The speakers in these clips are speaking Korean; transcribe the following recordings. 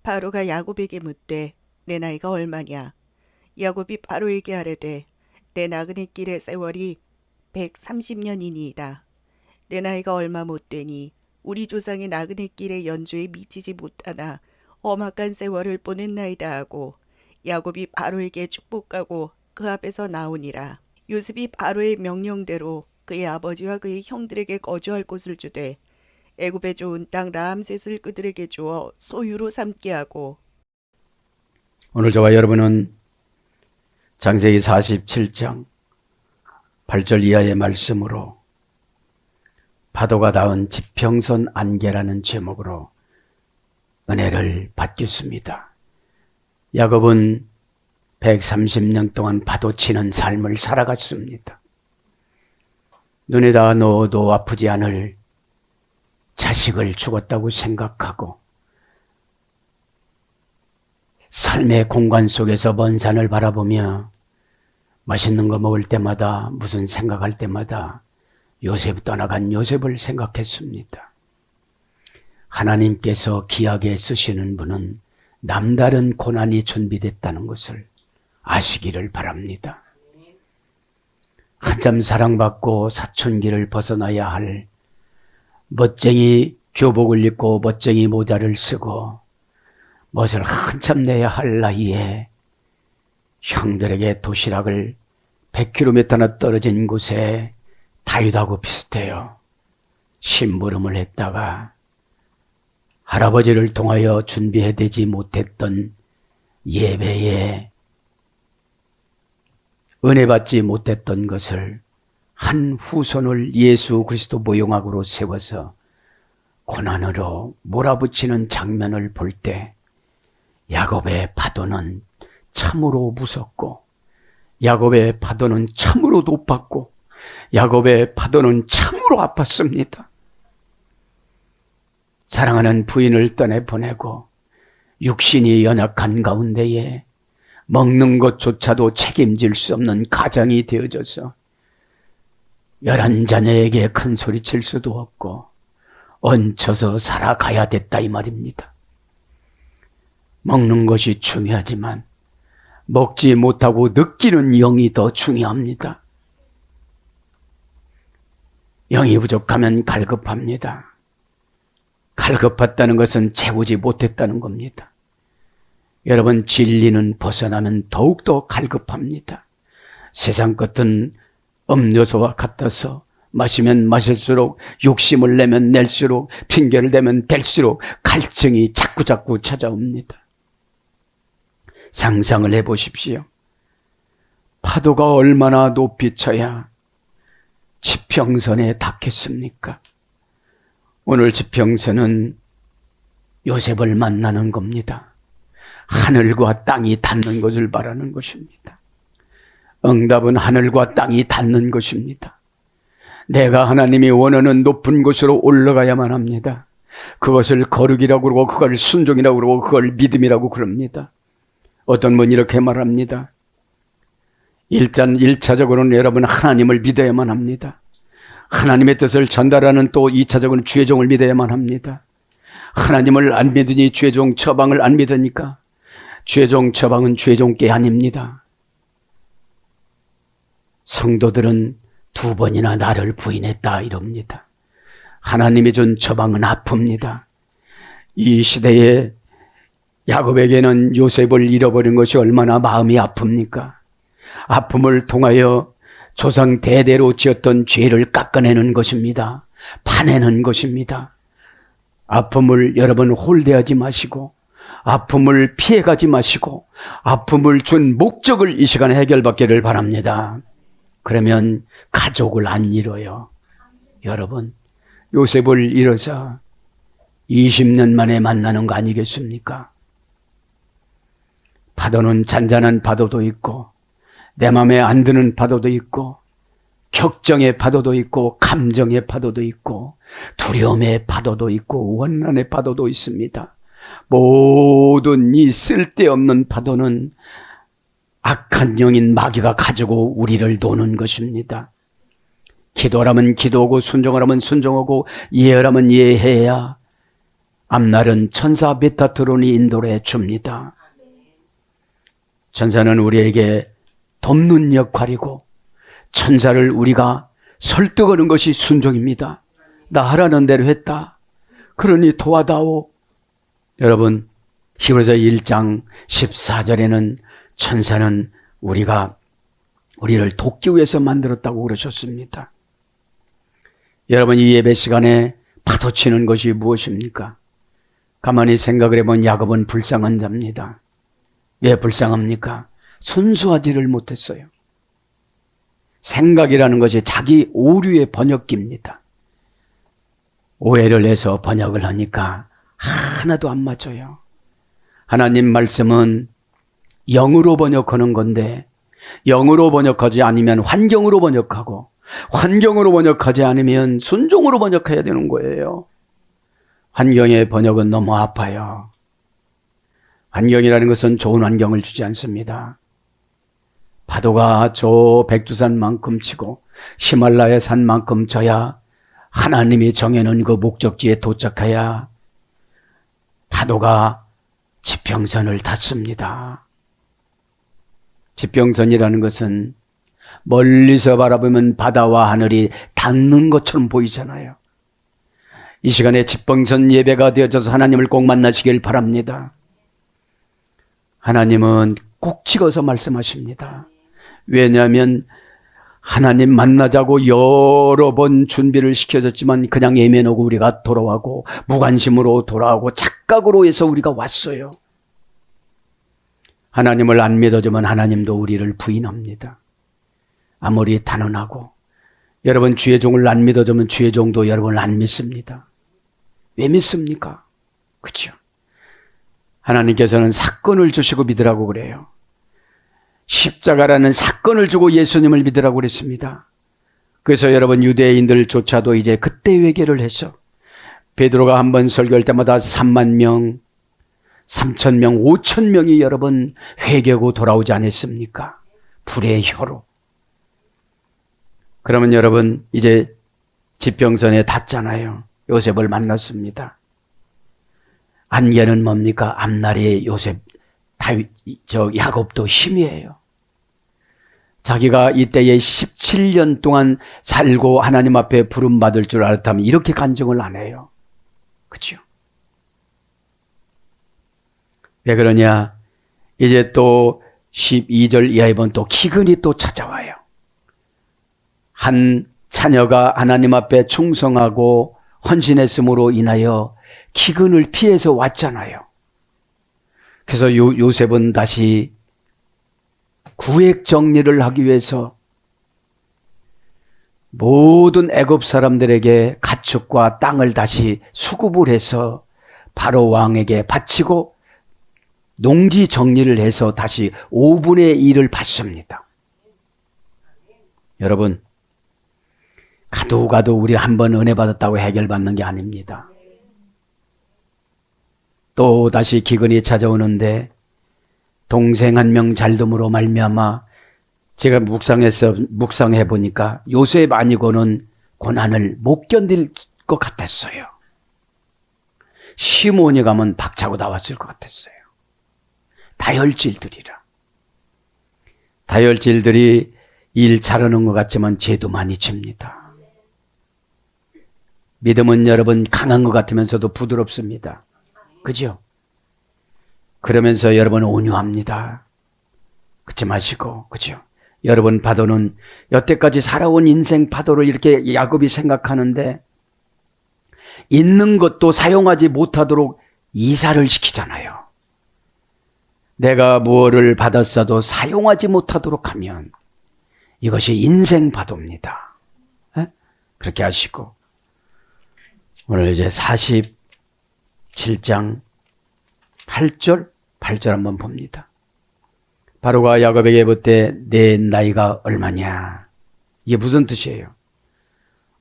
바로가 야곱에게 묻되 내 나이가 얼마냐? 야곱이 바로에게 아뢰되 내 나그네 길의 세월이 130년이니이다. 내 나이가 얼마 못 되니 우리 조상의 나그네 길의 연주에 미치지 못하나 험악한 세월을 보냈나이다 하고 야곱이 바로에게 축복하고 그 앞에서 나오니라. 요셉이 바로의 명령대로 그의 아버지와 그의 형들에게 거주할 곳을 주되 애굽의 좋은 땅 라암셋을 그들에게 주어 소유로 삼게 하고. 오늘 저와 여러분은 창세기 47장 8절 이하의 말씀으로 파도가 닿은 지평선 안개라는 제목으로 은혜를 받겠습니다. 야곱은 130년 동안 파도 치는 삶을 살아갔습니다. 눈에다 넣어도 아프지 않을 자식을 죽었다고 생각하고 삶의 공간 속에서 먼 산을 바라보며 맛있는 거 먹을 때마다 무슨 생각할 때마다 요셉 떠나간 요셉을 생각했습니다. 하나님께서 귀하게 쓰시는 분은 남다른 고난이 준비됐다는 것을 아시기를 바랍니다. 한참 사랑받고 사춘기를 벗어나야 할 멋쟁이 교복을 입고 멋쟁이 모자를 쓰고 멋을 한참 내야 할 나이에 형들에게 도시락을 100km나 떨어진 곳에 다윗하고 비슷해요. 심부름을 했다가 할아버지를 통하여 준비해되지 못했던 예배에 은혜 받지 못했던 것을 한 후손을 예수 그리스도 모형학으로 세워서 고난으로 몰아붙이는 장면을 볼 때 야곱의 파도는 참으로 무섭고 야곱의 파도는 참으로 높았고 야곱의 파도는 참으로 아팠습니다. 사랑하는 부인을 떠내보내고 육신이 연약한 가운데에 먹는 것조차도 책임질 수 없는 가장이 되어져서 11자녀에게 큰 소리칠 수도 없고 얹혀서 살아가야 됐다 이 말입니다. 먹는 것이 중요하지만 먹지 못하고 느끼는 영이 더 중요합니다. 영이 부족하면 갈급합니다. 갈급했다는 것은 채우지 못했다는 겁니다. 여러분, 진리는 벗어나면 더욱더 갈급합니다. 세상 것은 음료수와 같아서 마시면 마실수록 욕심을 내면 낼수록 핑계를 대면 댈수록 갈증이 자꾸자꾸 찾아옵니다. 상상을 해보십시오. 파도가 얼마나 높이 쳐야 지평선에 닿겠습니까? 오늘 지평선은 요셉을 만나는 겁니다. 하늘과 땅이 닿는 것을 바라는 것입니다. 응답은 하늘과 땅이 닿는 것입니다. 내가 하나님이 원하는 높은 곳으로 올라가야만 합니다. 그것을 거룩이라고 그러고 그걸 순종이라고 그러고 그걸 믿음이라고 그럽니다. 어떤 분이 이렇게 말합니다. 일단 1차적으로는 여러분 하나님을 믿어야만 합니다. 하나님의 뜻을 전달하는 또 2차적으로는 주의 종을 믿어야만 합니다. 하나님을 안 믿으니 주의 종 처방을 안 믿으니까 주의 종 처방은 주의 종께 아닙니다. 성도들은 2번이나 나를 부인했다 이럽니다. 하나님이 준 처방은 아픕니다. 이 시대에 야곱에게는 요셉을 잃어버린 것이 얼마나 마음이 아픕니까? 아픔을 통하여 조상 대대로 지었던 죄를 깎아내는 것입니다. 파내는 것입니다. 아픔을 여러분 홀대하지 마시고 아픔을 피해가지 마시고 아픔을 준 목적을 이 시간에 해결받기를 바랍니다. 그러면 가족을 안 잃어요. 여러분, 요셉을 잃어서 20년 만에 만나는 거 아니겠습니까? 파도는 잔잔한 파도도 있고 내 마음에 안 드는 파도도 있고 격정의 파도도 있고 감정의 파도도 있고 두려움의 파도도 있고 원한의 파도도 있습니다. 모든 이 쓸데없는 파도는 악한 영인 마귀가 가지고 우리를 도는 것입니다. 기도하라면 기도하고 순종하라면 순종하고 예언하면 예해야 앞날은 천사 메타트론이 인도를 해줍니다. 천사는 우리에게 돕는 역할이고 천사를 우리가 설득하는 것이 순종입니다. 나 하라는 대로 했다. 그러니 도와다오. 여러분, 히브리서 1장 14절에는 천사는 우리를 돕기 위해서 만들었다고 그러셨습니다. 여러분, 이 예배 시간에 파도치는 것이 무엇입니까? 가만히 생각을 해보면 야곱은 불쌍한 자입니다. 왜 불쌍합니까? 순수하지를 못했어요. 생각이라는 것이 자기 오류의 번역기입니다. 오해를 해서 번역을 하니까 하나도 안 맞아요. 하나님 말씀은 영으로 번역하는 건데 영으로 번역하지 않으면 환경으로 번역하고 환경으로 번역하지 않으면 순종으로 번역해야 되는 거예요. 환경의 번역은 너무 아파요. 환경이라는 것은 좋은 환경을 주지 않습니다. 파도가 저 백두산만큼 치고 히말라야 산만큼 져야 하나님이 정해놓은 그 목적지에 도착해야 파도가 지평선을 탔습니다. 지평선이라는 것은 멀리서 바라보면 바다와 하늘이 닿는 것처럼 보이잖아요. 이 시간에 지평선 예배가 되어져서 하나님을 꼭 만나시길 바랍니다. 하나님은 꼭 찍어서 말씀하십니다. 왜냐하면 하나님 만나자고 여러 번 준비를 시켜줬지만 그냥 예면하고 우리가 돌아가고 무관심으로 돌아오고 착각으로 해서 우리가 왔어요. 하나님을 안 믿어주면 하나님도 우리를 부인합니다. 아무리 단언하고 여러분 주의 종을 안 믿어주면 주의 종도 여러분을 안 믿습니다. 왜 믿습니까? 그렇죠? 하나님께서는 사건을 주시고 믿으라고 그래요. 십자가라는 사건을 주고 예수님을 믿으라고 그랬습니다. 그래서 여러분 유대인들조차도 이제 그때 회개를 해서 베드로가 한번 설교할 때마다 3만 명, 3천 명, 5천 명이 여러분 회개하고 돌아오지 않았습니까? 불의 혀로. 그러면 여러분 이제 지평선에 닿잖아요. 요셉을 만났습니다. 안개는 뭡니까? 앞날에 야곱도 힘이에요. 자기가 이때에 17년 동안 살고 하나님 앞에 부름받을 줄 알았다면 이렇게 간증을 안 해요. 그렇죠? 왜 그러냐? 이제 또 12절 이하에 보면 또 기근이 또 찾아와요. 한 자녀가 하나님 앞에 충성하고 헌신했음으로 인하여 기근을 피해서 왔잖아요. 그래서 요셉은 다시 구획 정리를 하기 위해서 모든 애굽 사람들에게 가축과 땅을 다시 수급을 해서 바로 왕에게 바치고 농지 정리를 해서 다시 5분의 1을 받습니다. 여러분, 가도 우리 한번 은혜 받았다고 해결받는 게 아닙니다. 또 다시 기근이 찾아오는데 동생 한 명 잘됨으로 말미암아 제가 묵상해 보니까 요셉 아니고는 고난을 못 견딜 것 같았어요. 시몬이 가면 박차고 나왔을 것 같았어요. 다혈질들이라. 다혈질들이 일 잘하는 것 같지만 죄도 많이 집니다. 믿음은 여러분 강한 것 같으면서도 부드럽습니다. 그죠? 그러면서 여러분 온유합니다. 그치 마시고, 그죠? 여러분 파도는 여태까지 살아온 인생 파도를 이렇게 야곱이 생각하는데 있는 것도 사용하지 못하도록 이사를 시키잖아요. 내가 무엇을 받았어도 사용하지 못하도록 하면 이것이 인생 파도입니다. 에? 그렇게 하시고 오늘 이제 47장 8절 한번 봅니다. 바로가 야곱에게 묻되 내 나이가 얼마냐? 이게 무슨 뜻이에요?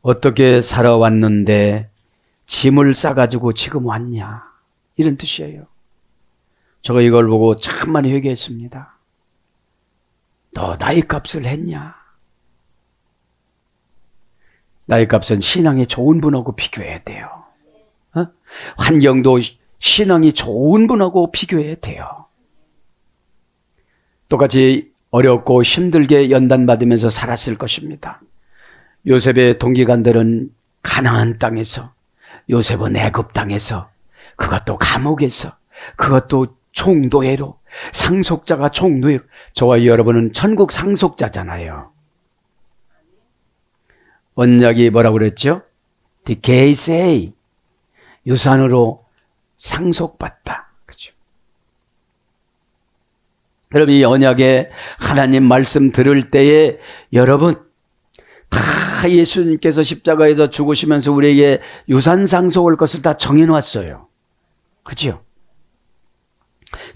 어떻게 살아왔는데 짐을 싸가지고 지금 왔냐? 이런 뜻이에요. 제가 이걸 보고 참 많이 회개했습니다. 너 나이 값을 했냐? 나이 값은 신앙이 좋은 분하고 비교해야 돼요. 환경도 신앙이 좋은 분하고 비교해야 돼요. 똑같이 어렵고 힘들게 연단받으면서 살았을 것입니다. 요셉의 동기간들은 가나안 땅에서, 요셉은 애굽 땅에서, 그것도 감옥에서, 그것도 총노예로, 상속자가 총노예로. 저와 여러분은 천국 상속자잖아요. 언약이 뭐라고 그랬죠? 디케이세이, 유산으로 상속받다. 그렇죠? 여러분, 이 언약에 하나님 말씀 들을 때에 여러분 다 예수님께서 십자가에서 죽으시면서 우리에게 유산 상속할 것을 다 정해놨어요. 그렇죠?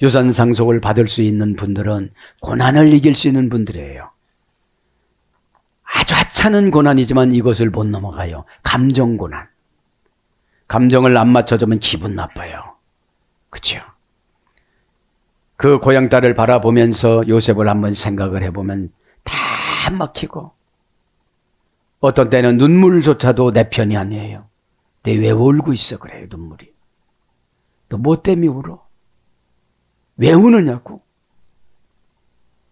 유산 상속을 받을 수 있는 분들은 고난을 이길 수 있는 분들이에요. 아주 하찮은 고난이지만 이것을 못 넘어가요. 감정 고난. 감정을 안 맞춰주면 기분 나빠요. 그렇죠? 그 고향 딸을 바라보면서 요셉을 한번 생각을 해보면 다 막히고, 어떤 때는 눈물조차도 내 편이 아니에요. 내 왜 울고 있어 그래요, 눈물이. 너 뭐 때문에 울어? 왜 우느냐고.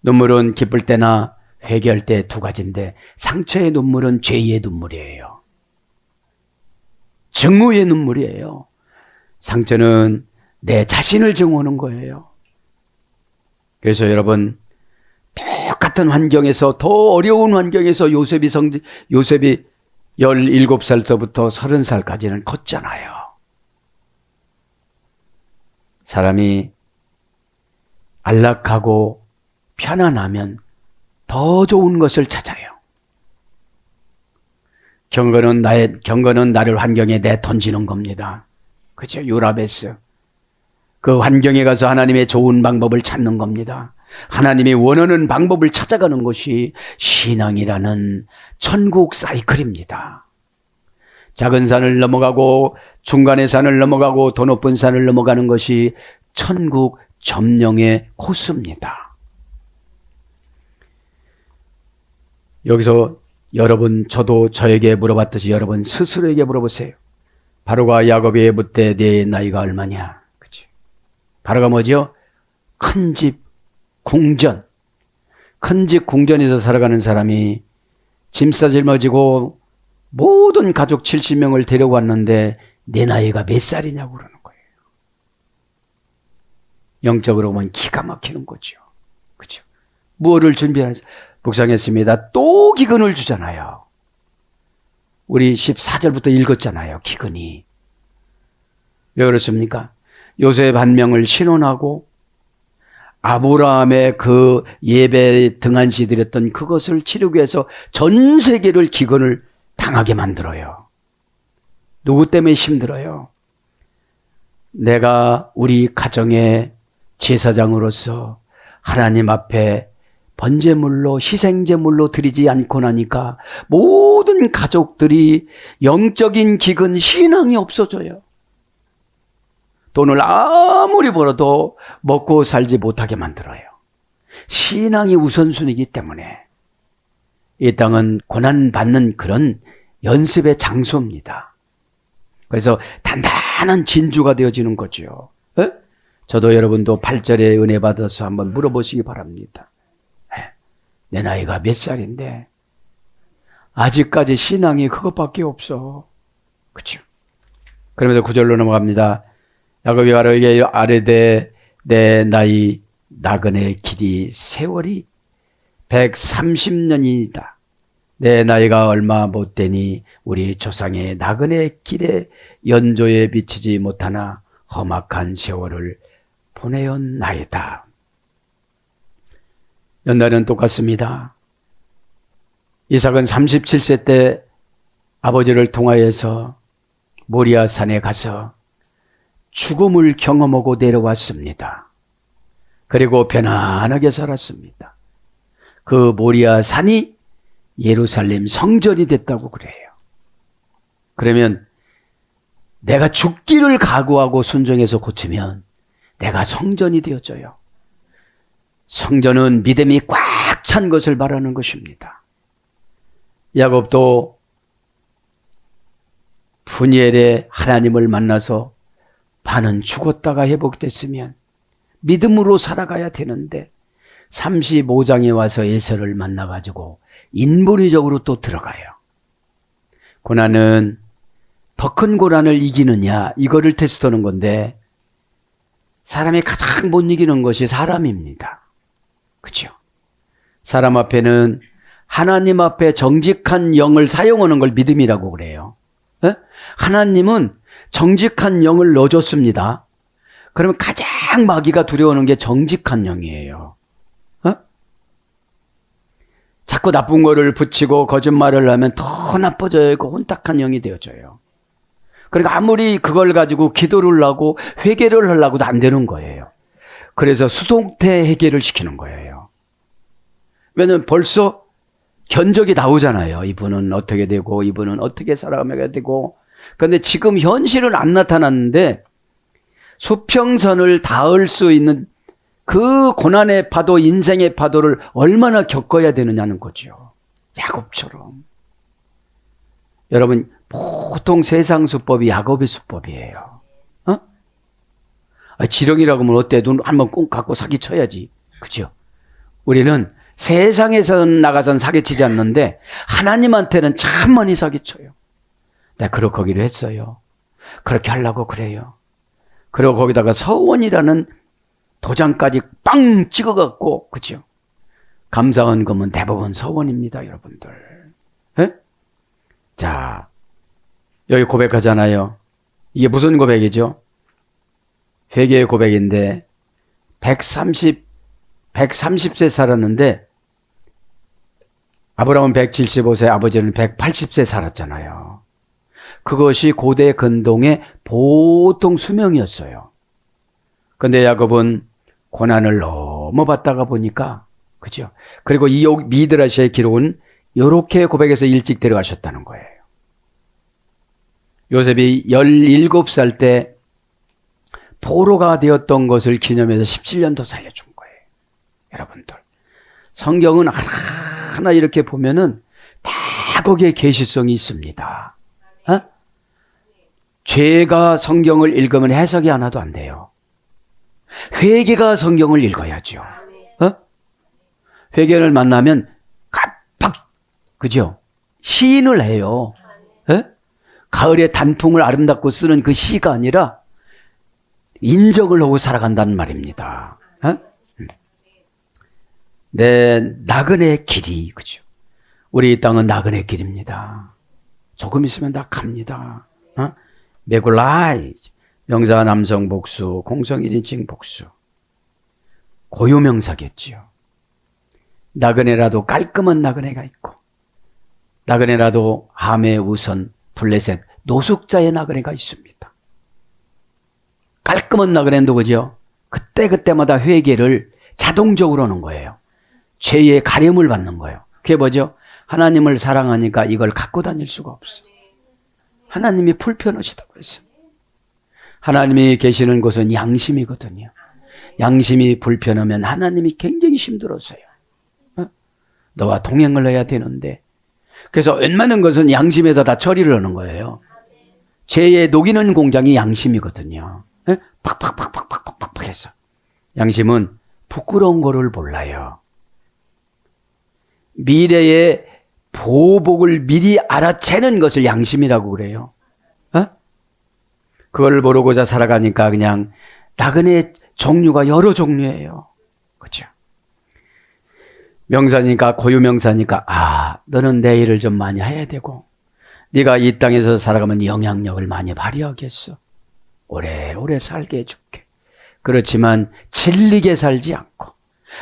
눈물은 기쁠 때나 회개할 때 두 가지인데, 상처의 눈물은 죄의 눈물이에요. 증오의 눈물이에요. 상처는 내 자신을 증오하는 거예요. 그래서 여러분, 똑같은 환경에서, 더 어려운 환경에서 요셉이 17살부터 30살까지는 컸잖아요. 사람이 안락하고 편안하면 더 좋은 것을 찾아요. 경건은 나를 환경에 내 던지는 겁니다. 그죠? 유라베스. 그 환경에 가서 하나님의 좋은 방법을 찾는 겁니다. 하나님이 원하는 방법을 찾아가는 것이 신앙이라는 천국 사이클입니다. 작은 산을 넘어가고 중간의 산을 넘어가고 더 높은 산을 넘어가는 것이 천국 점령의 코스입니다. 여기서 여러분, 저도 저에게 물어봤듯이 여러분 스스로에게 물어보세요. 바로가 야곱에게 묻되 네 나이가 얼마냐? 그치? 바로가 뭐죠? 큰 집 궁전. 큰 집 궁전에서 살아가는 사람이 짐 싸질머지고 모든 가족 70명을 데려왔는데 내 나이가 몇 살이냐고 그러는 거예요. 영적으로 보면 기가 막히는 거죠. 그렇죠? 무엇을 준비하는지 묵상했습니다. 또 기근을 주잖아요. 우리 14절부터 읽었잖아요. 기근이. 왜 그렇습니까? 요셉 한 명을 신원하고 아브라함의 그 예배 등한시 드렸던 그것을 치르기 위해서 전 세계를 기근을 당하게 만들어요. 누구 때문에 힘들어요? 내가 우리 가정의 제사장으로서 하나님 앞에 번제물로 희생제물로 드리지 않고 나니까 모든 가족들이 영적인 기근, 신앙이 없어져요. 돈을 아무리 벌어도 먹고 살지 못하게 만들어요. 신앙이 우선순위이기 때문에 이 땅은 고난받는 그런 연습의 장소입니다. 그래서 단단한 진주가 되어지는 거죠. 에? 저도 여러분도 8절에 은혜 받아서 한번 물어보시기 바랍니다. 내 나이가 몇 살인데 아직까지 신앙이 그것밖에 없어. 그렇죠? 그러면서 9절로 넘어갑니다. 야곱이 바로에게 아뢰되 내 나이 나그네 길이 세월이 130년이다. 내 나이가 얼마 못되니 우리 조상의 나그네 길에 연조에 비치지 못하나 험악한 세월을 보내었나이다. 연단은 똑같습니다. 이삭은 37세 때 아버지를 통하여서 모리아 산에 가서 죽음을 경험하고 내려왔습니다. 그리고 편안하게 살았습니다. 그 모리아 산이 예루살렘 성전이 됐다고 그래요. 그러면 내가 죽기를 각오하고 순종해서 고치면 내가 성전이 되어져요. 성전은 믿음이 꽉 찬 것을 말하는 것입니다. 야곱도 푸니엘에 하나님을 만나서 반은 죽었다가 회복됐으면 믿음으로 살아가야 되는데 35장에 와서 에서를 만나가지고 인본의적으로 또 들어가요. 고난은 더 큰 고난을 이기느냐, 이거를 테스트하는 건데 사람이 가장 못 이기는 것이 사람입니다. 그렇죠? 사람 앞에는 하나님 앞에 정직한 영을 사용하는 걸 믿음이라고 그래요. 에? 하나님은 정직한 영을 넣어줬습니다. 그러면 가장 마귀가 두려워하는 게 정직한 영이에요. 자꾸 나쁜 거를 붙이고 거짓말을 하면 더 나빠져요. 그 혼탁한 영이 되어져요. 그러니까 아무리 그걸 가지고 기도를 하고 회개를 하려고도 안 되는 거예요. 그래서 수동태 회개를 시키는 거예요. 왜냐면 벌써 견적이 나오잖아요. 이분은 어떻게 되고 이분은 어떻게 살아가야 되고. 그런데 지금 현실은 안 나타났는데 수평선을 닿을 수 있는 그 고난의 파도, 인생의 파도를 얼마나 겪어야 되느냐는 거죠. 야곱처럼. 여러분, 보통 세상 수법이 야곱의 수법이에요. 지렁이라고 하면 어때? 눈 한번 꼭 갖고 사기쳐야지. 그죠? 우리는 세상에서 나가선 사기치지 않는데 하나님한테는 참 많이 사기쳐요. 내가 그렇게 하기로 했어요. 그렇게 하려고 그래요. 그리고 거기다가 서원이라는 도장까지 빵 찍어갖고, 그죠? 감사헌금은 대부분 서원입니다, 여러분들. 에? 자, 여기 고백하잖아요. 이게 무슨 고백이죠? 회개의 고백인데 130세 살았는데 아브라함은 175세, 아버지는 180세 살았잖아요. 그것이 고대 근동의 보통 수명이었어요. 그런데 야곱은 고난을 너무 받다가 보니까, 그죠? 그리고 이 미드라시의 기록은 이렇게 고백해서 일찍 데려가셨다는 거예요. 요셉이 17살 때 포로가 되었던 것을 기념해서 17년 더 살려준 거예요. 여러분들, 성경은 하나하나 이렇게 보면은 다 거기에 계시성이 있습니다. 죄가 성경을 읽으면 해석이 하나도 안 돼요. 회개가 성경을 읽어야죠. 회개를 만나면 깜빡, 그죠? 시인을 해요. 가을의 단풍을 아름답고 쓰는 그 시가 아니라 인정을 하고 살아간다는 말입니다. 내 나그네 길이, 그죠? 우리 이 땅은 나그네 길입니다. 조금 있으면 다 갑니다. 메골라이, 명사 남성 복수, 공성 1인칭 복수. 고유명사겠지요. 나그네라도 깔끔한 나그네가 있고, 나그네라도 함의 우선, 블레셋, 노숙자의 나그네가 있습니다. 깔끔한 나그네는 누구죠? 그때마다 회개를 자동적으로 하는 거예요. 죄의 가림을 받는 거예요. 그게 뭐죠? 하나님을 사랑하니까 이걸 갖고 다닐 수가 없어. 하나님이 불편하시다고 했어요. 하나님이 계시는 곳은 양심이거든요. 양심이 불편하면 하나님이 굉장히 힘들었어요. 너와 동행을 해야 되는데. 그래서 웬만한 것은 양심에서 다 처리를 하는 거예요. 죄에 녹이는 공장이 양심이거든요. 팍팍팍팍팍팍팍 해서. 양심은 부끄러운 거를 몰라요. 미래의 보복을 미리 알아채는 것을 양심이라고 그래요. 그걸 모르고자 살아가니까 그냥 나그네 종류가 여러 종류예요. 그렇죠? 명사니까, 고유명사니까, 너는 내 일을 좀 많이 해야 되고, 네가 이 땅에서 살아가면 영향력을 많이 발휘하겠어. 오래오래 살게 해줄게. 그렇지만 질리게 살지 않고,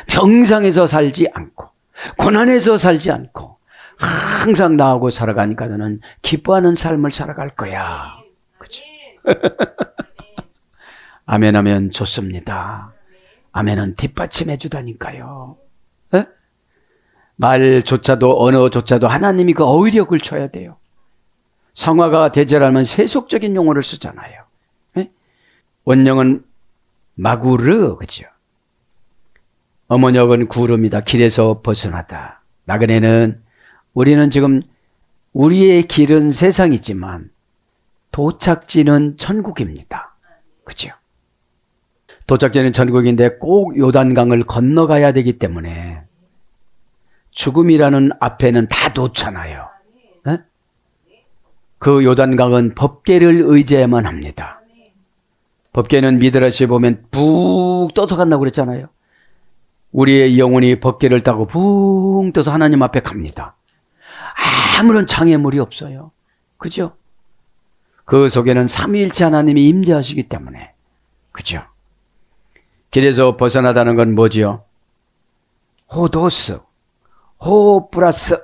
병상에서 살지 않고, 고난에서 살지 않고, 항상 나하고 살아가니까 너는 기뻐하는 삶을 살아갈 거야. 그치? 아멘 하면 좋습니다. 아멘은 뒷받침해 주다니까요. 말조차도, 언어조차도 하나님이 그 어휘력을 줘야 돼요. 성화가 대절하면 세속적인 용어를 쓰잖아요. 원령은 마구르, 그죠? 어머니역은 구름이다. 길에서 벗어나다. 나그네는, 우리는 지금 우리의 길은 세상이지만 도착지는 천국입니다. 그죠? 도착지는 천국인데 꼭 요단강을 건너가야 되기 때문에 죽음이라는 앞에는 다 놓잖아요. 에? 그 요단강은 법궤를 의지해야만 합니다. 법궤는 미드라시에 보면 푹 떠서 간다고 그랬잖아요. 우리의 영혼이 법궤를 타고 붕 떠서 하나님 앞에 갑니다. 아무런 장애물이 없어요. 그죠? 그 속에는 삼위일체 하나님이 임재하시기 때문에. 그죠? 길에서 벗어나다는 건 뭐지요? 호도스, 호 플러스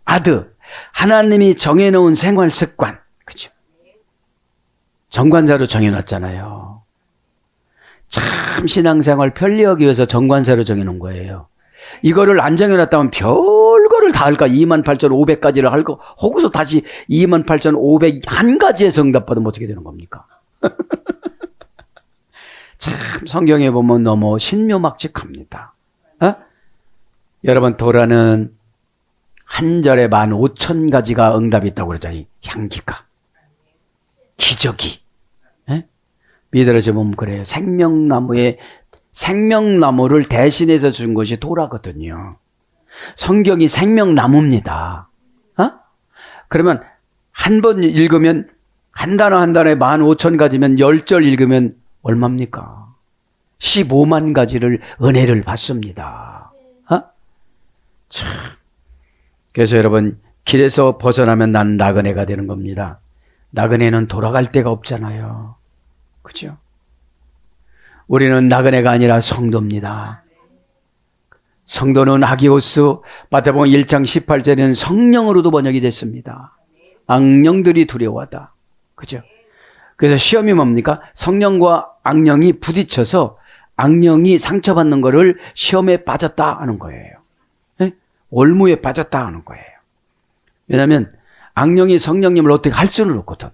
아드. 하나님이 정해놓은 생활 습관. 그죠? 정관사로 정해놨잖아요. 참 신앙생활 편리하기 위해서 정관사로 정해놓은 거예요. 이거를 안 정해놨다면 별거를 다 할까? 28,500가지를 할거 혹여서 다시 28,501가지에서 응답받으면 어떻게 되는 겁니까? 참 성경에 보면 너무 신묘막측합니다. 어? 여러분 도라는 한 절에 15,000가지가 응답이 있다고 그러잖아요. 향기가, 기적이. 에? 미드라시 보면 그래요. 생명나무를 대신해서 준 것이 도라거든요. 성경이 생명나무입니다. 어? 그러면 한 번 읽으면 한 단어에 15,000가지면 10절 읽으면 얼마입니까? 15만 가지를 은혜를 받습니다. 어? 참. 그래서 여러분 길에서 벗어나면 난 나그네가 되는 겁니다. 나그네는 돌아갈 데가 없잖아요. 그죠? 우리는 나그네가 아니라 성도입니다. 성도는 하기오스 마태복음 1장 18절에는 성령으로도 번역이 됐습니다. 악령들이 두려워하다. 그죠? 그래서 시험이 뭡니까? 성령과 악령이 부딪혀서 악령이 상처받는 거를 시험에 빠졌다 하는 거예요. 네? 올무에 빠졌다 하는 거예요. 왜냐하면 악령이 성령님을 어떻게 할 수는 없거든.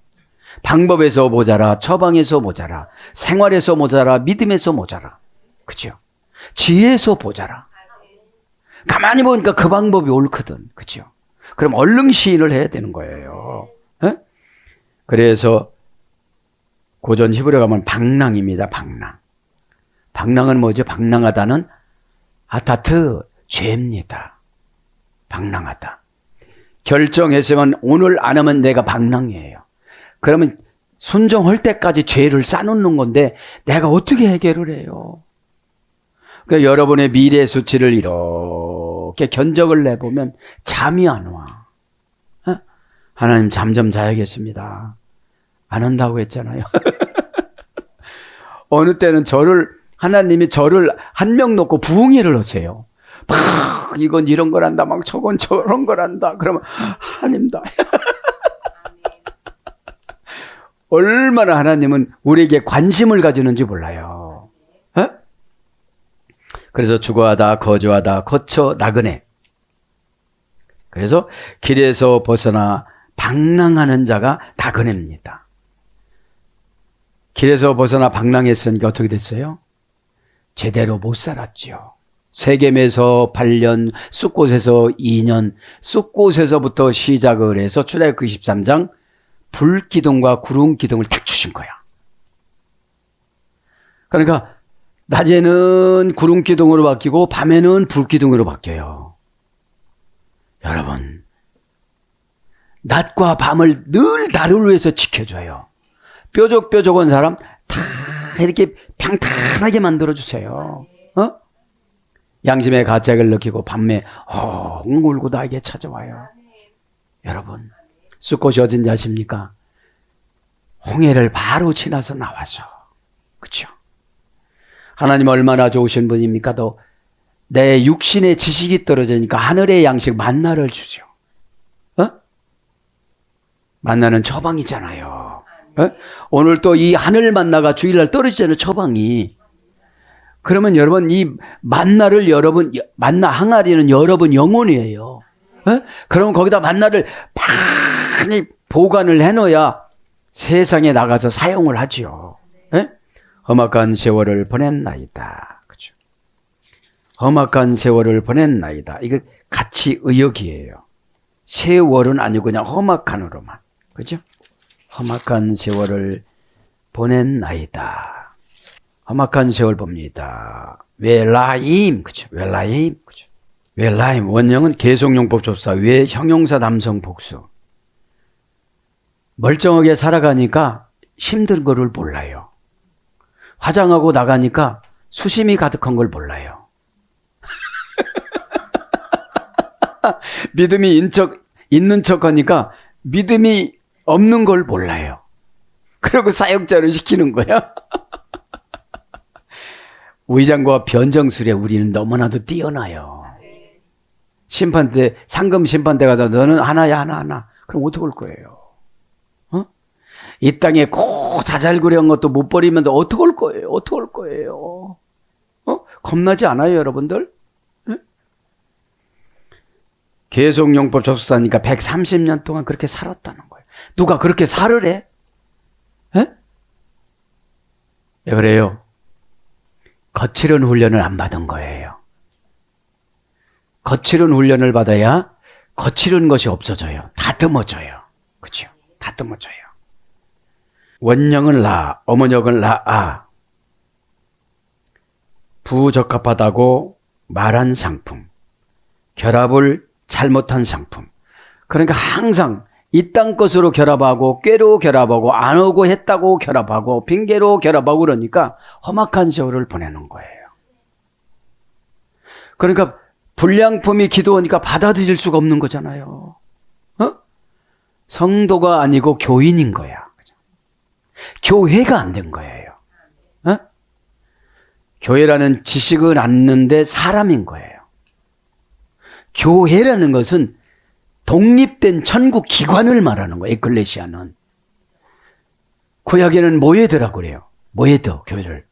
방법에서 모자라, 처방에서 모자라, 생활에서 모자라, 믿음에서 모자라. 그죠? 지혜에서 모자라. 가만히 보니까 그 방법이 옳거든. 그죠? 그럼 얼른 시인을 해야 되는 거예요. 에? 그래서 고전 히브리어 가면 방랑입니다. 방랑. 방랑은 뭐죠? 방랑하다는 아타트, 죄입니다. 방랑하다. 결정했으면 오늘 안 하면 내가 방랑이에요. 그러면 순종할 때까지 죄를 쌓아놓는 건데 내가 어떻게 해결을 해요? 그러니까 여러분의 미래 수치를 이렇게 견적을 내보면 잠이 안 와. 어? 하나님 잠 좀 자야겠습니다. 안 한다고 했잖아요. 어느 때는 하나님이 저를 한 명 놓고 부흥회를 하세요. 막 이건 이런 걸 한다, 막 저건 저런 걸 한다. 그러면 하나님다. 얼마나 하나님은 우리에게 관심을 가지는지 몰라요. 에? 그래서 주거하다, 거주하다, 거처, 나그네. 그래서 길에서 벗어나 방랑하는 자가 나그네입니다. 길에서 벗어나 방랑했으니까 어떻게 됐어요? 제대로 못 살았죠. 세겜에서 8년, 숫곳에서 2년, 숫곳에서부터 시작을 해서 출애굽기 23장 불기둥과 구름기둥을 딱 주신 거야. 그러니까 낮에는 구름기둥으로 바뀌고 밤에는 불기둥으로 바뀌어요. 여러분, 낮과 밤을 늘 나를 위해서 지켜줘요. 뾰족뾰족한 사람 다 이렇게 평탄하게 만들어주세요. 어? 양심의 가책을 느끼고 밤에 울고 나에게 찾아와요. 여러분, 숫곳이 어딘지 아십니까? 홍해를 바로 지나서 나와서. 그렇죠? 하나님 얼마나 좋으신 분입니까? 또 내 육신의 지식이 떨어지니까 하늘의 양식 만나를 주죠. 어? 만나는 처방이잖아요. 어? 오늘 또 이 하늘 만나가 주일날 떨어지잖아요. 처방이. 그러면 여러분 이 만나를 만나 항아리는 여러분 영혼이에요. 어? 그러면 거기다 만나를 많이 보관을 해놓아야 세상에 나가서 사용을 하지요. 에? 험악한 세월을 보냈나이다. 그죠? 험악한 세월을 보냈나이다. 이거 같이 의역이에요. 세월은 아니고 그냥 험악한으로만. 그죠? 험악한 세월을 보냈나이다. 험악한 세월 봅니다. 웰라임, 그죠? 웰라임, 그죠? 웰라임, 원형은 계속용법 접사, 왜 형용사 남성 복수. 멀쩡하게 살아가니까 힘든 거를 몰라요. 화장하고 나가니까 수심이 가득한 걸 몰라요. 믿음이 있는 척 하니까 믿음이 없는 걸 몰라요. 그리고 사역자를 시키는 거야. 의장과 변정술에 우리는 너무나도 뛰어나요. 심판대, 상금 심판대 가서 너는 하나야, 하나. 그럼 어떻게 할 거예요? 이 땅에 고 자잘구레한 것도 못 버리면서 어떻게 할 거예요? 어떻게 할 거예요? 겁나지 않아요, 여러분들? 계속용법 접수사니까 130년 동안 그렇게 살았다는 거예요. 누가 그렇게 살으래? 왜 그래요? 거칠은 훈련을 안 받은 거예요. 거칠은 훈련을 받아야 거칠은 것이 없어져요. 다듬어져요. 그렇죠? 다듬어져요. 원형은 라, 어머니역은 라아. 부적합하다고 말한 상품. 결합을 잘못한 상품. 그러니까 항상 이 땅 것으로 결합하고 꾀로 결합하고 안 오고 했다고 결합하고 핑계로 결합하고 그러니까 험악한 세월을 보내는 거예요. 그러니까 불량품이 기도하니까 받아들일 수가 없는 거잖아요. 성도가 아니고 교인인 거야. 교회가 안 된 거예요. 교회라는 지식은 않는데 사람인 거예요. 교회라는 것은 독립된 천국 기관을 말하는 거예요. 에클레시아는. 구약에는 모에드라고 그래요. 모에드, 교회를.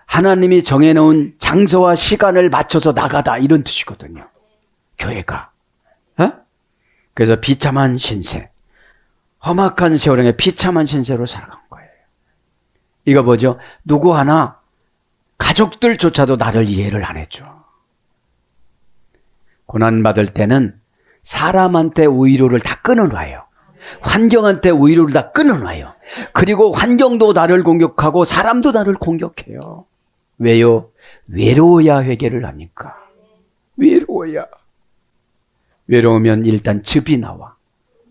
하나님이 정해놓은 장소와 시간을 맞춰서 나가다 이런 뜻이거든요. 교회가. 그래서 비참한 신세. 험악한 세월에 비참한 신세로 살아간 거예요. 이거 뭐죠? 누구 하나 가족들조차도 나를 이해를 안 해줘. 고난받을 때는 사람한테 위로를 다 끊어놔요. 환경한테 위로를 다 끊어놔요. 그리고 환경도 나를 공격하고 사람도 나를 공격해요. 왜요? 외로워야 회개를 하니까. 외로워야. 외로우면 일단 즙이 나와.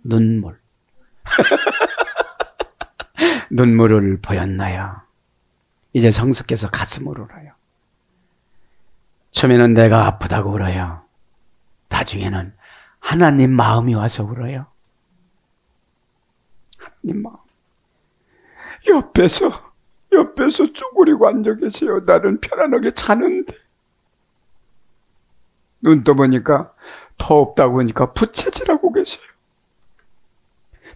눈물. 눈물을 보였나요? 이제 성숙해서 가슴으로 울어요. 처음에는 내가 아프다고 울어요. 나중에는 하나님 마음이 와서 울어요. 하나님 마음. 옆에서 쭈그리고 앉아 계세요. 나는 편안하게 자는데. 눈 떠보니까 더 없다고 하니까 부채질하고 계세요.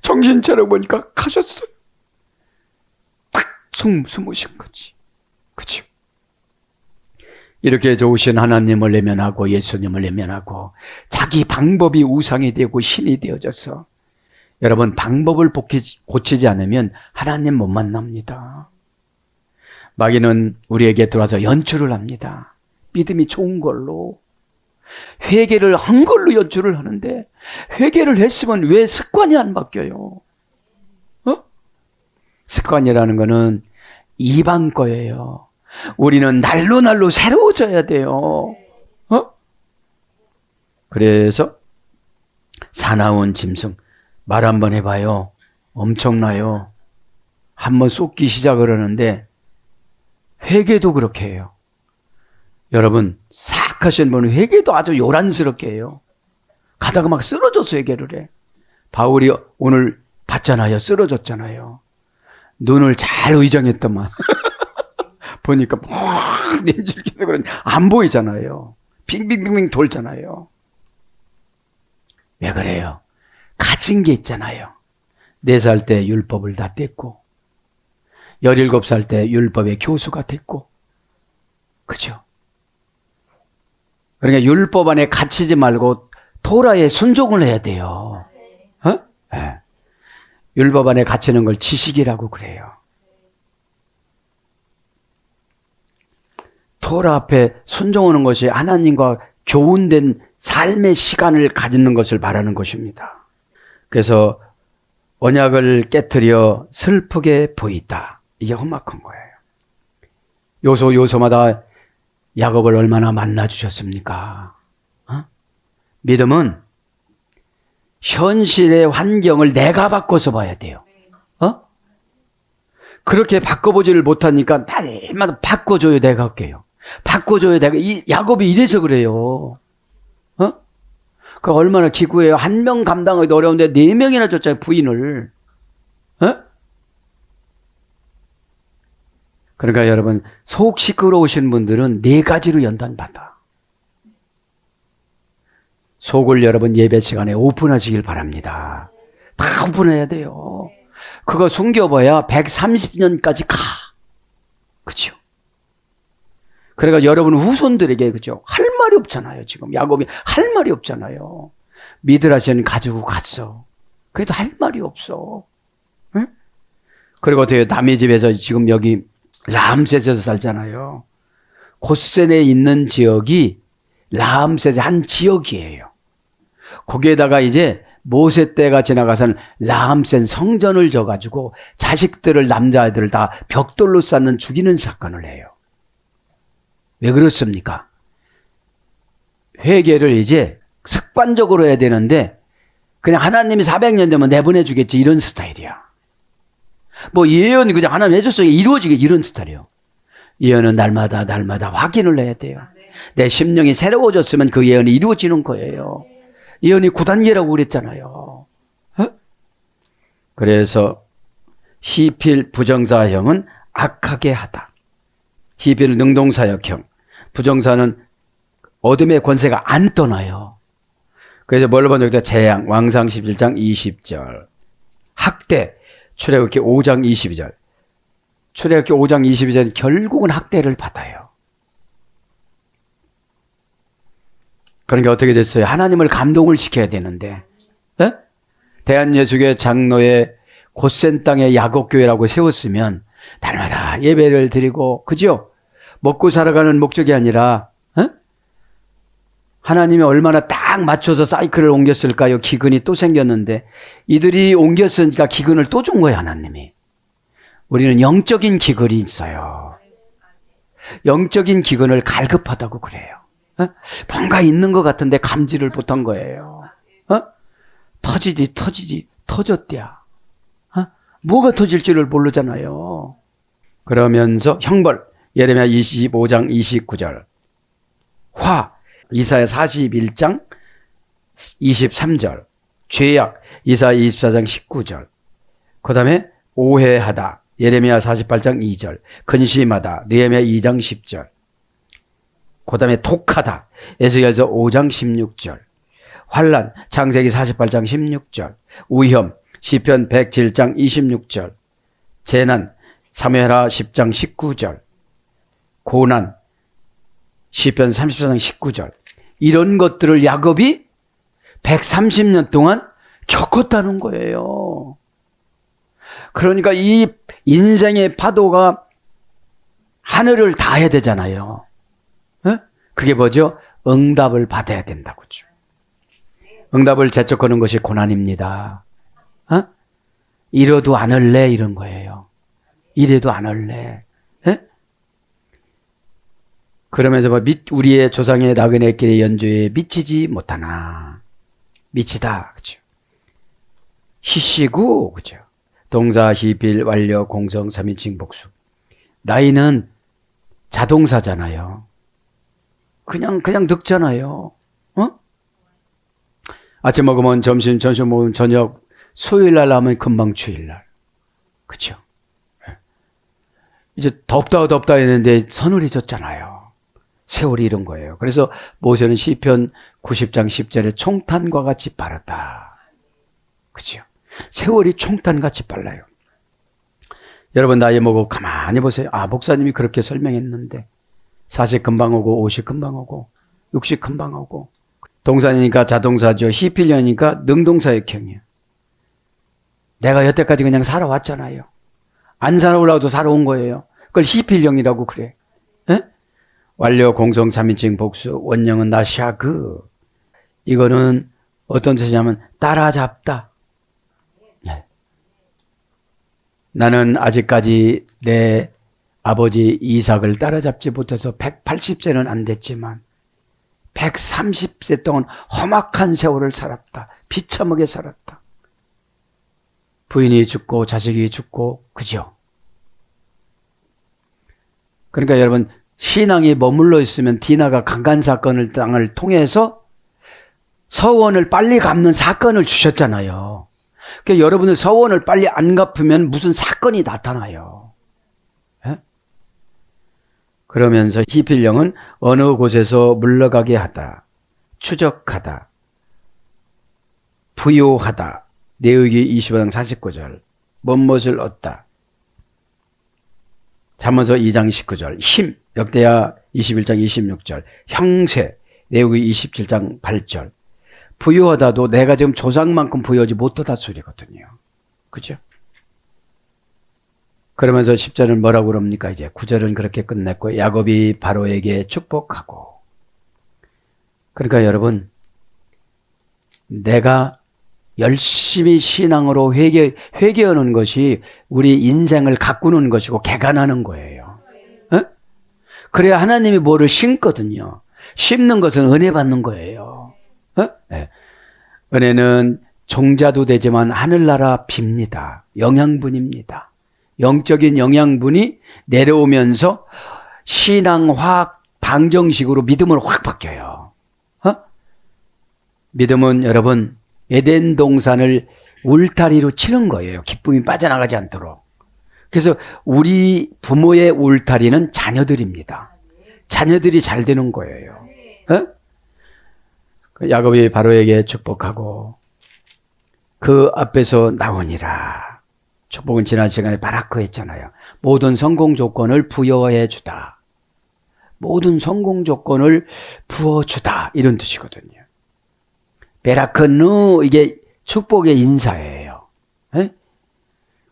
정신 차려보니까 가셨어요. 탁 숨으신 거지. 그치? 이렇게 좋으신 하나님을 내면하고 예수님을 내면하고 자기 방법이 우상이 되고 신이 되어져서 여러분 방법을 고치지 않으면 하나님 못 만납니다. 마귀는 우리에게 들어와서 연출을 합니다. 믿음이 좋은 걸로. 회개를 한 걸로 연출을 하는데 회개를 했으면 왜 습관이 안 바뀌어요? 습관이라는 거는 이방 거예요. 우리는 날로 새로워져야 돼요. 그래서 사나운 짐승 말 한번 해봐요. 엄청나요. 한번 쏟기 시작을 하는데 회개도 그렇게 해요. 여러분 싹 하신 분은 회개도 아주 요란스럽게 해요. 가다가 막 쓰러져서 회개를 해. 바울이 오늘 봤잖아요. 쓰러졌잖아요. 눈을 잘 의정했더만 보니까 막 내줄기서 그러니 안 보이잖아요. 빙빙빙빙 돌잖아요. 왜 그래요? 가진 게 있잖아요. 4살 때 율법을 다 뗐고 17살 때 율법의 교수가 됐고 그죠? 그러니까 율법 안에 갇히지 말고 토라에 순종을 해야 돼요. 네. 율법 안에 갇히는 걸 지식이라고 그래요. 토라 앞에 순종하는 것이 하나님과 교훈된 삶의 시간을 가지는 것을 말하는 것입니다. 그래서 언약을 깨뜨려 슬프게 보이다. 이게 험악한 거예요. 요소마다 야곱을 얼마나 만나주셨습니까? 믿음은 현실의 환경을 내가 바꿔서 봐야 돼요. 그렇게 바꿔보지를 못하니까 날마다 바꿔줘요, 내가 할게요. 바꿔줘요, 내가. 야곱이 이래서 그래요. 그 얼마나 기구해요. 한 명 감당하기도 어려운데 4명이나 줬잖아요, 부인을. 그러니까 여러분, 속 시끄러우신 분들은 4가지로 연단받아. 속을 여러분 예배 시간에 오픈하시길 바랍니다. 다 오픈해야 돼요. 그거 숨겨봐야 130년까지 가. 그죠? 그러니까 여러분 후손들에게, 그죠? 할 말이 없잖아요, 지금. 야곱이 할 말이 없잖아요. 미드라시는 가지고 갔어. 그래도 할 말이 없어. 응? 그리고 어떻게 남의 집에서 지금 여기 라암셋에서 살잖아요. 고센에 있는 지역이 라암셋의 한 지역이에요. 거기에다가 이제 모세 때가 지나가서는 라암셋 성전을 져가지고 자식들을, 남자애들을 다 벽돌로 쌓는 죽이는 사건을 해요. 왜 그렇습니까? 회개를 이제 습관적으로 해야 되는데 그냥 하나님이 400년 되면 내보내주겠지 이런 스타일이야. 뭐 예언이 그냥 하나님 해줬어요. 이루어지게 이런 스타일이에요. 예언은 날마다 확인을 해야 돼요. 내 심령이 새로워졌으면 그 예언이 이루어지는 거예요. 예언이 구단계라고 그랬잖아요. 그래서 시필 부정사형은 악하게 하다. 시필 능동사역형. 부정사는 어둠의 권세가 안 떠나요. 그래서 뭘 본적 재앙, 왕상 11장 20절. 학대, 출애굽기 5장 22절. 출애굽기 5장 22절 결국은 학대를 받아요. 그러니까 어떻게 됐어요? 하나님을 감동을 시켜야 되는데, 대한예수교회 장로의 고센 땅의 야곱교회라고 세웠으면 날마다 예배를 드리고, 그죠? 먹고 살아가는 목적이 아니라 하나님이 얼마나 딱 맞춰서 사이클을 옮겼을까요? 기근이 또 생겼는데 이들이 옮겼으니까 기근을 또 준 거예요, 하나님이. 우리는 영적인 기근이 있어요. 영적인 기근을 갈급하다고 그래요. 뭔가 있는 것 같은데 감지를 못한 거예요. 터지지 터졌대야. 뭐가 터질지를 모르잖아요. 그러면서 형벌, 예레미야 25장 29절, 화, 이사야 41장 23절, 죄악, 이사야 24장 19절, 그 다음에 오해하다, 예레미야 48장 2절, 근심하다, 느헤미야 2장 10절, 그 다음에 독하다, 에스겔서 5장 16절, 환난, 창세기 48장 16절, 위험, 시편 107장 26절, 재난, 사무엘하 10장 19절, 고난, 시편 34장 19절, 이런 것들을 야곱이 130년 동안 겪었다는 거예요. 그러니까 이 인생의 파도가 하늘을 닿아야 되잖아요. 그게 뭐죠? 응답을 받아야 된다고죠. 응답을 재촉하는 것이 고난입니다. 이래도 안 할래 이런 거예요. 이래도 안 할래. 그러면서 우리의 조상의 나그네 길의 연주에 미치지 못하나. 미치다. 그죠? 시시구. 그죠? 동사, 시필, 완료, 공성, 3인칭, 복수. 나이는 자동사잖아요. 그냥 늙잖아요. 아침 먹으면 점심 먹으면 저녁, 수요일날 하면 금방 주일날. 그죠? 이제 덥다 했는데 서늘해졌잖아요. 세월이 이런 거예요. 그래서 모세는 시편 90장 10절에 총탄과 같이 빠르다. 그죠? 세월이 총탄같이 빨라요. 여러분 나이 먹고 가만히 보세요. 목사님이 그렇게 설명했는데 40 금방 오고 50 금방 오고 60 금방 오고. 동산이니까 자동사죠. 시필년이니까 능동사역형이에요. 내가 여태까지 그냥 살아왔잖아요. 안 살아오려고도 살아온 거예요. 그걸 시필형이라고 그래. 완료, 공성, 3인칭, 복수, 원형은 나샤그. 이거는 어떤 뜻이냐면 따라잡다. 나는 아직까지 내 아버지 이삭을 따라잡지 못해서 180세는 안 됐지만 130세 동안 험악한 세월을 살았다. 비참하게 살았다. 부인이 죽고 자식이 죽고, 그죠? 그러니까 여러분, 신앙이 머물러 있으면 디나가 강간 사건을 땅을 통해서 서원을 빨리 갚는 사건을 주셨잖아요. 그러니까 여러분들 서원을 빨리 안 갚으면 무슨 사건이 나타나요. 예? 그러면서 히필령은 어느 곳에서 물러가게 하다, 추적하다, 부요하다, 레위기 25장 49절, 무엇을 얻다, 잠언서 2장 19절, 힘, 역대하 21장 26절, 형세, 레위기 27장 8절, 부유하다도 내가 지금 조상만큼 부유하지 못하다 소리거든요. 그죠? 그러면서 10절은 뭐라고 그럽니까? 이제 9절은 그렇게 끝냈고 야곱이 바로에게 축복하고. 그러니까 여러분, 내가 열심히 신앙으로 회개하는 것이 우리 인생을 가꾸는 것이고 개간하는 거예요. 어? 그래야 하나님이 뭐를 심거든요. 심는 것은 은혜 받는 거예요. 네. 은혜는 종자도 되지만 하늘나라 빕니다. 영양분입니다. 영적인 영양분이 내려오면서 신앙, 화학, 방정식으로 믿음을 확 바뀌어요. 믿음은 여러분 에덴 동산을 울타리로 치는 거예요. 기쁨이 빠져나가지 않도록. 그래서 우리 부모의 울타리는 자녀들입니다. 자녀들이 잘 되는 거예요. 야곱이 바로에게 축복하고 그 앞에서 나오니라. 축복은 지난 시간에 바라크 했잖아요. 모든 성공 조건을 부여해 주다. 모든 성공 조건을 부어주다. 이런 뜻이거든요. 베라크누, 이게 축복의 인사예요. 에?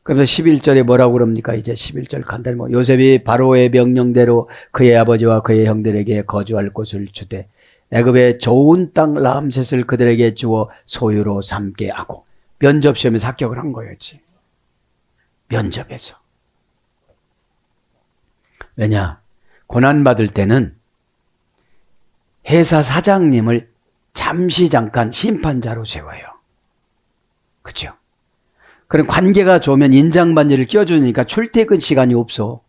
그래서 11절에 뭐라고 그럽니까? 이제 11절 간단히 요셉이 바로의 명령대로 그의 아버지와 그의 형들에게 거주할 곳을 주되 애굽의 좋은 땅 라암셋을 그들에게 주어 소유로 삼게 하고. 면접시험에서 합격을 한 거였지. 면접에서. 왜냐? 고난받을 때는 회사 사장님을 잠깐 심판자로 세워요. 그죠? 그럼 관계가 좋으면 인장반지를 껴주니까 출퇴근 시간이 없어.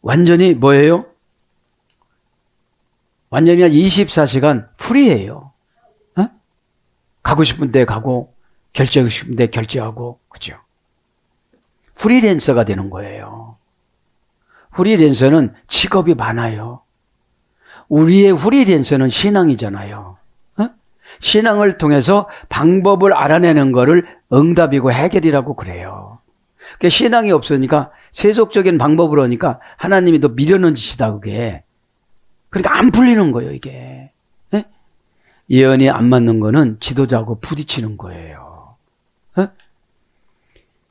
완전히 뭐예요? 완전히 24시간 프리예요. 가고 싶은 데 가고 결제하고 싶은 데 결제하고. 그죠? 프리랜서가 되는 거예요. 프리랜서는 직업이 많아요. 우리의 프리랜서는 신앙이잖아요. 신앙을 통해서 방법을 알아내는 거를 응답이고 해결이라고 그래요. 그러니까 신앙이 없으니까 세속적인 방법으로 하니까 하나님이 더 미련한 짓이다 그게. 그러니까 안 풀리는 거예요 이게. 예언이 안 맞는 거는 지도자하고 부딪히는 거예요.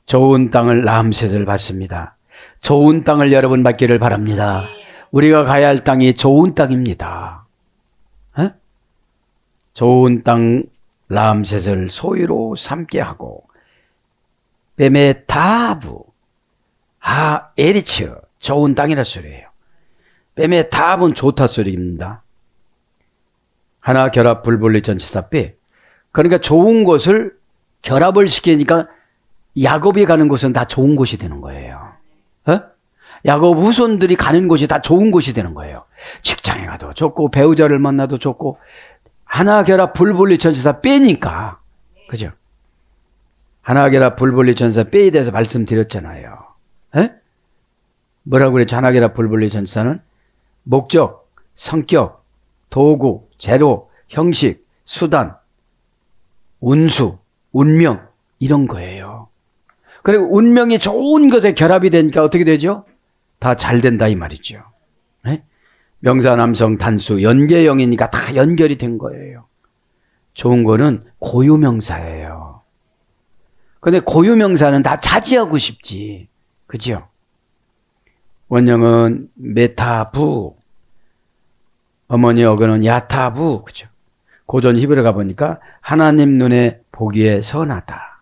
좋은 땅을 라암셋을 받습니다. 좋은 땅을 여러분 받기를 바랍니다. 우리가 가야 할 땅이 좋은 땅입니다. 좋은 땅 라암셋을 소유로 삼게 하고 베메타브 에리츠 좋은 땅이라 소리예요. 베메타브는 좋다 소리입니다. 하나 결합 불분리 전치사비. 그러니까 좋은 곳을 결합을 시키니까 야곱이 가는 곳은 다 좋은 곳이 되는 거예요. 야곱 후손들이 가는 곳이 다 좋은 곳이 되는 거예요. 직장에 가도 좋고 배우자를 만나도 좋고 하나 결합 불분리 전치사 빼니까. 그죠? 하나 결합 불분리 전치사 빼에 대해서 말씀드렸잖아요. 뭐라고 그랬죠? 하나 결합 불분리 전치사는 목적, 성격, 도구, 재료, 형식, 수단, 운수, 운명 이런 거예요. 그리고 운명이 좋은 것에 결합이 되니까 어떻게 되죠? 다 잘 된다 이 말이죠. 명사, 남성, 단수, 연계형이니까 다 연결이 된 거예요. 좋은 거는 고유명사예요. 근데 고유명사는 다 차지하고 싶지. 그죠? 원형은 메타부, 어머니 어근은 야타부, 그죠? 고전 히브리 가보니까 하나님 눈에 보기에 선하다.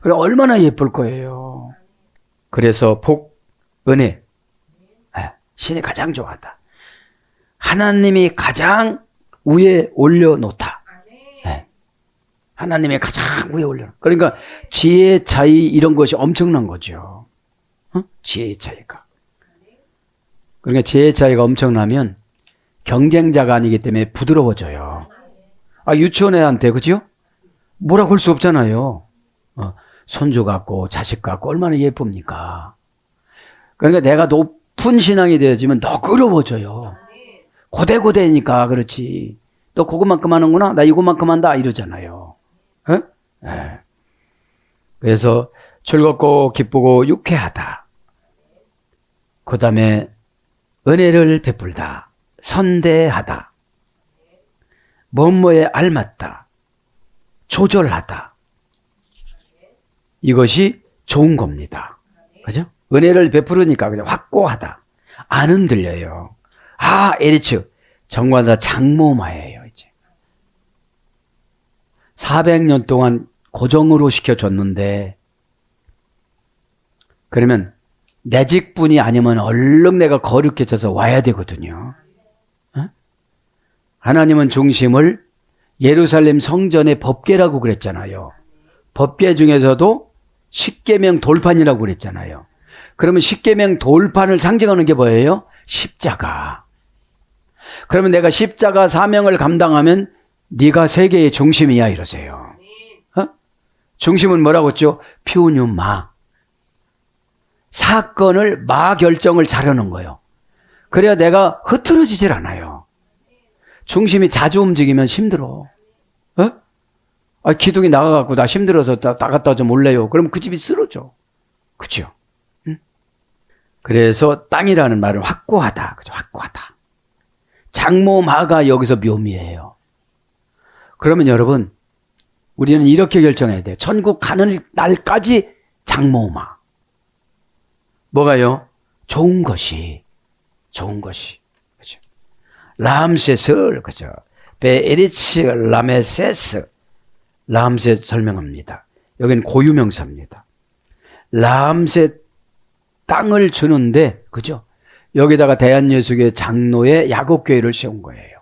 그래 얼마나 예쁠 거예요. 그래서 복, 은혜, 신이 가장 좋아한다. 하나님이 가장 위에 올려놓다. 하나님이 가장 위에 올려. 그러니까 지혜 차이 이런 것이 엄청난 거죠. 지혜의 차이가. 그러니까 지혜의 차이가 엄청나면 경쟁자가 아니기 때문에 부드러워져요. 유치원 애한테 그죠? 뭐라고 할 수 없잖아요. 손주 같고 자식 같고 얼마나 예쁩니까? 그러니까 내가 높은 신앙이 되어지면 너그러워져요. 고대고대니까 그렇지. 너 그것만큼 하는구나. 나 이것만큼 한다 이러잖아요. 그래서 즐겁고 기쁘고 유쾌하다. 그 다음에 은혜를 베풀다. 선대하다. 뭐뭐에 알맞다. 조절하다. 이것이 좋은 겁니다. 그죠? 은혜를 베푸르니까 그냥 확고하다. 안 흔들려요. 에리츠. 정관사 장모마예요, 이제. 400년 동안 고정으로 시켜줬는데, 그러면 내 직분이 아니면 얼른 내가 거룩해져서 와야 되거든요. 하나님은 중심을 예루살렘 성전의 법궤라고 그랬잖아요. 법궤 중에서도 십계명 돌판이라고 그랬잖아요. 그러면 십계명 돌판을 상징하는 게 뭐예요? 십자가. 그러면 내가 십자가 사명을 감당하면 네가 세계의 중심이야 이러세요. 중심은 뭐라고 했죠? 피우뉴마. 사건을 마 결정을 잘하는 거예요. 그래야 내가 흐트러지질 않아요. 중심이 자주 움직이면 힘들어. 기둥이 나가갖고 나 힘들어서 나갔다 좀 올래요. 그럼 그 집이 쓰러져. 그죠? 그래서 땅이라는 말은 확고하다. 그죠? 확고하다. 장모마가 여기서 묘미예요. 그러면 여러분, 우리는 이렇게 결정해야 돼요. 천국 가는 날까지 장모마. 뭐가요? 좋은 것이. 그죠? 람세스, 그죠? 베에리츠 라메세스. 람세 설명합니다. 여기는 고유명사입니다. 람세 땅을 주는데, 그죠? 여기다가 대한예수교회 장로의 야곱교회를 세운 거예요.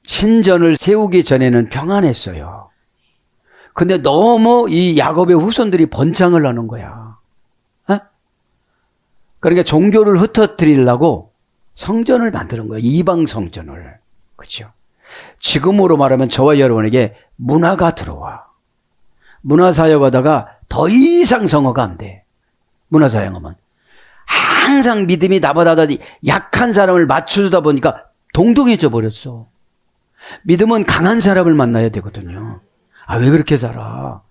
신전을 세우기 전에는 평안했어요. 근데 너무 이 야곱의 후손들이 번창을 하는 거야. 그러니까 종교를 흩어뜨리려고 성전을 만드는 거예요. 이방 성전을. 그렇죠? 지금으로 말하면 저와 여러분에게 문화가 들어와. 문화사역하다가 더 이상 성화가 안 돼. 문화사역하면. 항상 믿음이 나보다 약한 사람을 맞추다 보니까 동동해져 버렸어. 믿음은 강한 사람을 만나야 되거든요. 왜 그렇게 살아?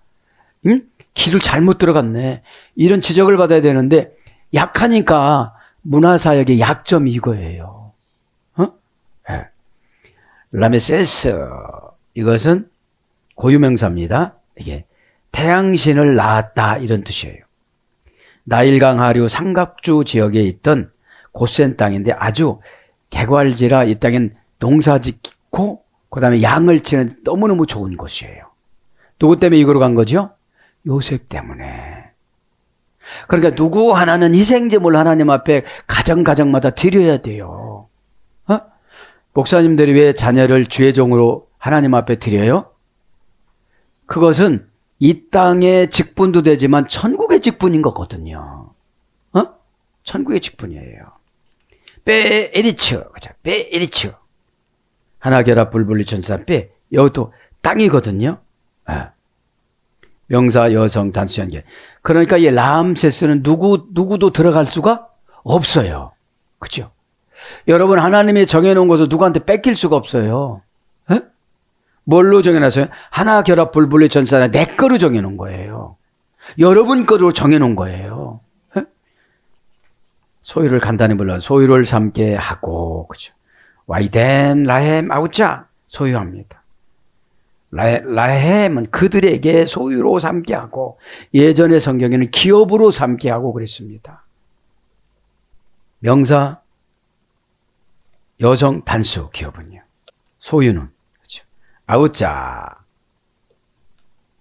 길을 잘못 들어갔네. 이런 지적을 받아야 되는데 약하니까 문화사역의 약점이 이거예요. 라메세스, 이것은 고유명사입니다. 이게 태양신을 낳았다 이런 뜻이에요. 나일강 하류 삼각주 지역에 있던 고센 땅인데 아주 개괄지라 이 땅엔 농사 짓고 그 다음에 양을 치는 너무너무 좋은 곳이에요. 누구 때문에 이거로 간 거죠? 요셉 때문에. 그러니까 누구 하나는 희생제물 하나님 앞에 가정가정마다 드려야 돼요. 목사님들이 왜 자녀를 주의 종으로 하나님 앞에 드려요? 그것은 이 땅의 직분도 되지만 천국의 직분인 거거든요. 천국의 직분이에요. 베에리츠, 베에리츠. 하나 결합 불분리 천사 빼. 이것도 땅이거든요. 명사 여성 단수 연계. 그러니까 이 람세스는 누구도 들어갈 수가 없어요. 그죠? 여러분 하나님이 정해놓은 것을 누구한테 뺏길 수가 없어요. 뭘로 정해놨어요? 하나 결합 불분리 천사는 내 거로 정해놓은 거예요. 여러분 거로 정해놓은 거예요. 소유를 간단히 불러 소유를 삼게 하고, 그죠? 와이덴 라헴 아우자 소유합니다. 라헴은 그들에게 소유로 삼게 하고, 예전의 성경에는 기업으로 삼게 하고 그랬습니다. 명사 여성 단수 기업은요. 소유는 그렇죠. 아우자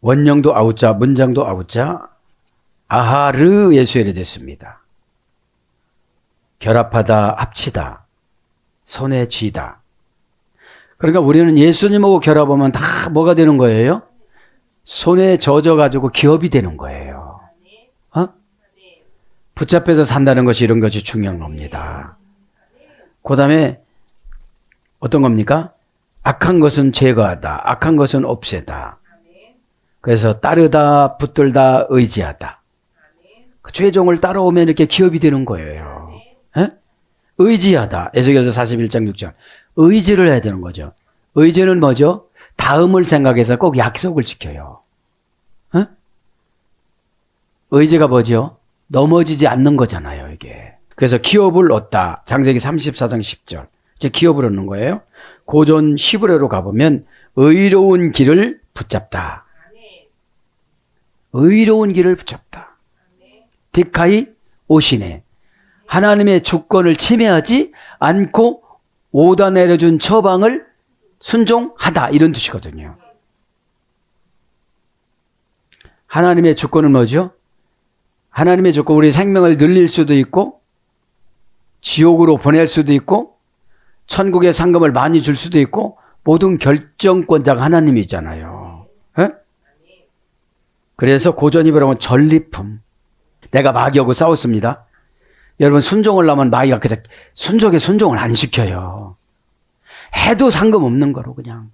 원형도 아웃자, 문장도 아웃자, 아하르에 수혈됐습니다. 결합하다, 합치다, 손에 쥐다. 그러니까 우리는 예수님하고 결합하면 다 뭐가 되는 거예요? 손에 젖어가지고 기업이 되는 거예요. 어? 붙잡혀서 산다는 것이 이런 것이 중요한 겁니다. 그 다음에 어떤 겁니까? 악한 것은 제거하다. 악한 것은 없애다. 그래서 따르다, 붙들다, 의지하다. 그 최종을 따라오면 이렇게 기업이 되는 거예요. 에? 의지하다. 에스겔서 41장 6절. 의지를 해야 되는 거죠. 의지는 뭐죠? 다음을 생각해서 꼭 약속을 지켜요. 에? 의지가 뭐죠? 넘어지지 않는 거잖아요, 이게. 그래서 기업을 얻다. 창세기 34장 10절. 이제 기업을 얻는 거예요. 고전 시브레로 가보면 의로운 길을 붙잡다. 의로운 길을 붙잡다. 디카이 오시네. 하나님의 주권을 침해하지 않고 오다 내려준 처방을 순종하다. 이런 뜻이거든요. 하나님의 주권은 뭐죠? 하나님의 주권, 우리 생명을 늘릴 수도 있고 지옥으로 보낼 수도 있고 천국의 상금을 많이 줄 수도 있고 모든 결정권자가 하나님이잖아요. 에? 그래서 고전입으로 하면 전리품. 내가 마귀하고 싸웠습니다. 여러분 순종을 하면 마귀가 그냥 순종을 안 시켜요. 해도 상관없는 거로 그냥.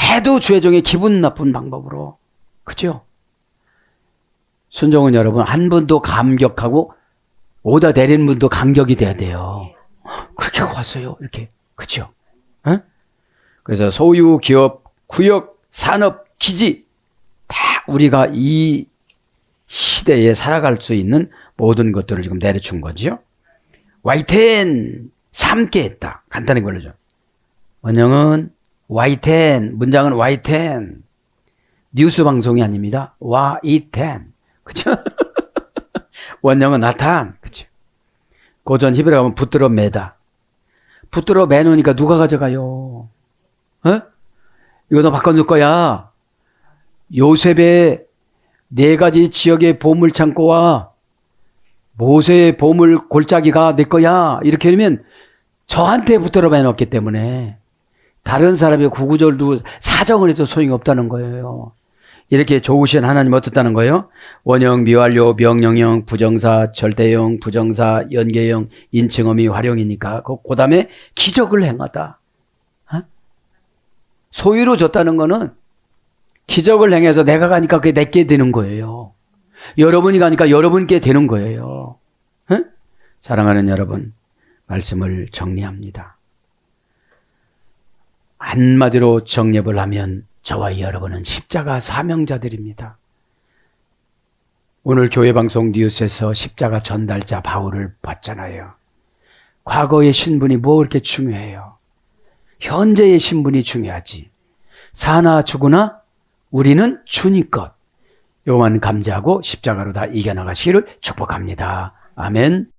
해도 죄종의 기분 나쁜 방법으로. 그죠? 순종은 여러분 한 분도 감격하고 오다 내리는 분도 감격이 돼야 돼요. 그렇게 왔어요. 이렇게. 그죠? 에? 그래서 소유, 기업, 구역, 산업, 기지 다 우리가 이 시대에 살아갈 수 있는 모든 것들을 지금 내려준 거죠. 와이텐 삼게 했다. 간단하게 불러줘. 원형은 와이텐, 문장은 와이텐. 뉴스 방송이 아닙니다. 와이텐. 그죠? 원형은 나탄. 그죠? 고전 히브리어 가면 붙들어 매다. 붙들어 매놓으니까 누가 가져가요? 어? 이거 너 바꿔놓을 거야. 요셉의 4가지 지역의 보물창고와 모세의 보물 골짜기가 내 거야. 이렇게 하면 저한테 붙들어 매놓았기 때문에 다른 사람의 구구절도 사정을 해도 소용이 없다는 거예요. 이렇게 좋으신 하나님 어떻다는 거예요? 원형, 미완료, 명령형, 부정사, 절대형, 부정사, 연계형, 인칭어미, 활용이니까 그 다음에 기적을 행하다. 어? 소유로 줬다는 거는 기적을 행해서 내가 가니까 그게 내게 되는 거예요. 여러분이 가니까 여러분께 되는 거예요. 어? 사랑하는 여러분, 말씀을 정리합니다. 한마디로 정립을 하면 저와 여러분은 십자가 사명자들입니다. 오늘 교회방송 뉴스에서 십자가 전달자 바울을 봤잖아요. 과거의 신분이 뭐 그렇게 중요해요? 현재의 신분이 중요하지. 사나 죽으나 우리는 주니 것. 이것만 감지하고 십자가로 다 이겨나가시기를 축복합니다. 아멘.